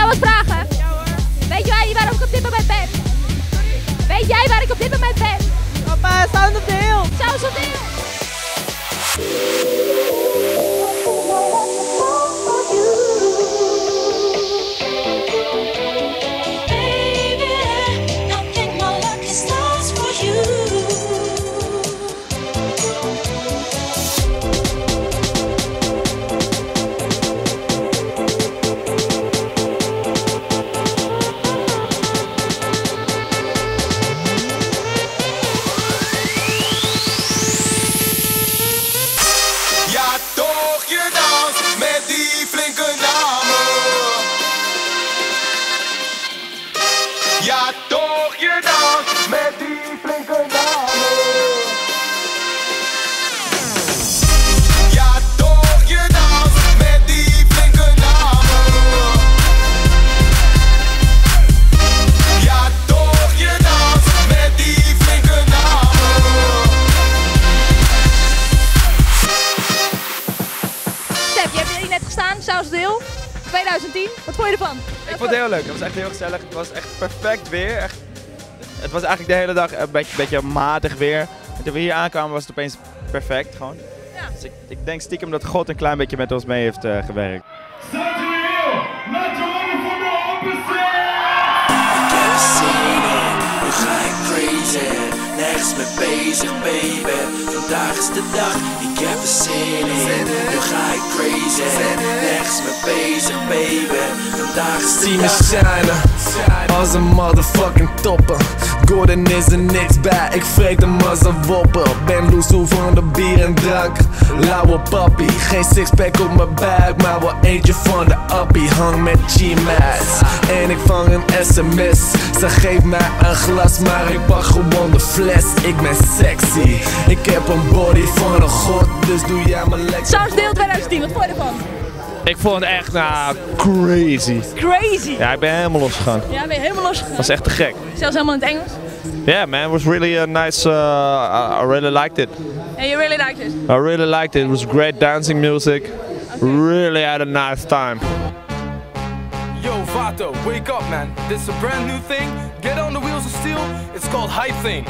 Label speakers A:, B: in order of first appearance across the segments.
A: Wat vragen? Ja hoor. Weet jij waar ik op dit moment ben? Weet jij waar ik op dit moment ben?
B: Papa, Sound of the Hill!
A: Sound of the Hill!
C: Ja toch, je dans met die flinke dame. Ja toch, je dans met die flinke dame. Ja toch, je dans met die flinke dame.
A: Stef, je hebt hier net gestaan, Sound of the Hill 2010. Wat vond je ervan?
D: Ik vond het heel leuk. Het was echt heel gezellig. Het was echt perfect weer. Echt, het was eigenlijk de hele dag een beetje matig weer. En toen we hier aankwamen was het opeens perfect gewoon.
A: Ja.
D: Dus ik denk stiekem dat God een klein beetje met ons mee heeft gewerkt.
E: Nu ga ik crazy, nergens mee bezig baby. Vandaag is de dag, ik heb er zin in. Nu ga ik crazy, nergens mee bezig baby. Vandaag is de dag. Zie me shinen, als een motherfucking topper. Gordon is er niks bij, ik vreet hem als een wopper. Ben loesoe van de bier en drank, lauwe papi. Geen sixpack op mijn buik, maar wel eentje van de appie. Hang met G-Max en ik vang een sms. Ze geeft mij een glas, maar ik pak gewoon de fles. Ik ben sexy, ik heb een body van een god, dus doe jij me lekker.
A: Sound of the Hill 2010, wat vond je ervan?
F: Ik vond het echt crazy.
A: Crazy!
F: Ja, ik ben helemaal losgegaan.
A: Ja, ben je helemaal losgegaan?
F: Dat was echt te gek.
A: Zelfs helemaal in het Engels?
F: Yeah man, it was really nice, I really liked it.
A: And you really liked it?
F: I really liked it. It was great dancing music.
A: Okay.
F: Really had a nice time.
G: Yo, Vato, wake up, man. This is a brand new thing. Get on the wheels of steel. It's called Hype Thing.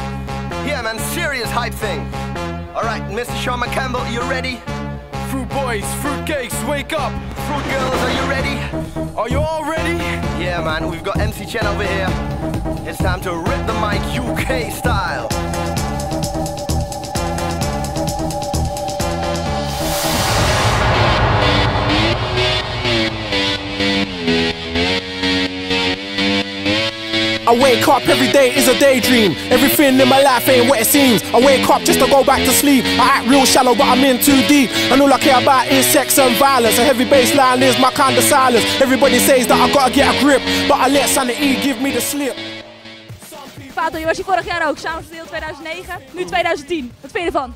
H: Yeah, man, serious hype thing. All right, Mr. Sean McCampbell, you ready?
G: Fruit boys, fruit cakes, wake up.
H: Fruit girls, are you ready?
G: Are you all ready?
H: Yeah, man, we've got MC Chen over here. It's time to rip the mic UK style.
I: I wake up every day is a daydream. Everything in my life ain't what it seems. I wake up just to go back to sleep. I act real shallow but I'm in too deep. And all I care about is sex and violence. A heavy bassline is my kind of silence. Everybody says that I gotta get a grip, but I let sanity give me the slip.
A: Vato, je was hier vorig jaar ook, Sound of the Hill 2009, nu 2010. Wat vind je ervan?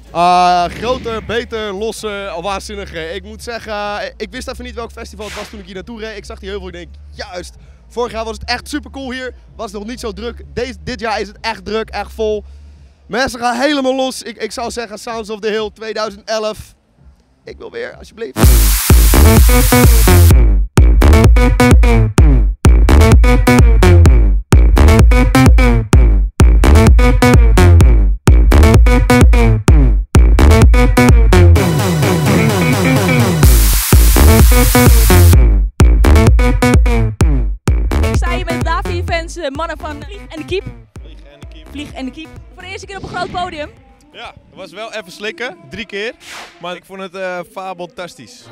J: Groter, beter, losser, waanzinniger. Ik moet zeggen, ik wist even niet welk festival het was toen ik hier naartoe reed. Ik zag die heuvel en ik denk, juist. Vorig jaar was het echt super cool hier, was het nog niet zo druk. Dit jaar is het echt druk, echt vol. Mensen gaan helemaal los. Ik zou zeggen Sounds of the Hill 2011. Ik wil weer, alsjeblieft.
A: Mannen van Vlieg en de Kiep. Vlieg en de Kiep. Voor de eerste keer op een groot podium.
K: Ja,
F: was wel even slikken, 3 keer. Maar ik vond het fabeltastisch.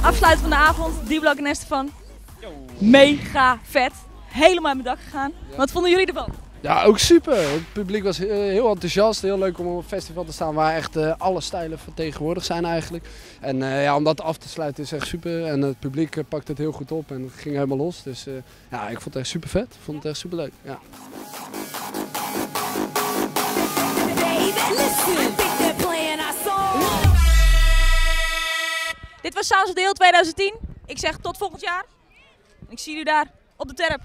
A: Afsluiten van de avond, D-Block en Estefan. Mega vet. Helemaal aan mijn dak gegaan. Wat vonden jullie ervan?
K: Ja, ook super. Het publiek was heel enthousiast. Heel leuk om op een festival te staan waar echt alle stijlen vertegenwoordigd zijn eigenlijk. En ja, om dat af te sluiten is echt super. En het publiek pakt het heel goed op en het ging helemaal los. Dus ja, ik vond het echt super vet. Ik vond het echt super leuk. Ja.
A: Dit was Sounds of the Hill 2010. Ik zeg tot volgend jaar. Ik zie jullie daar op de terp.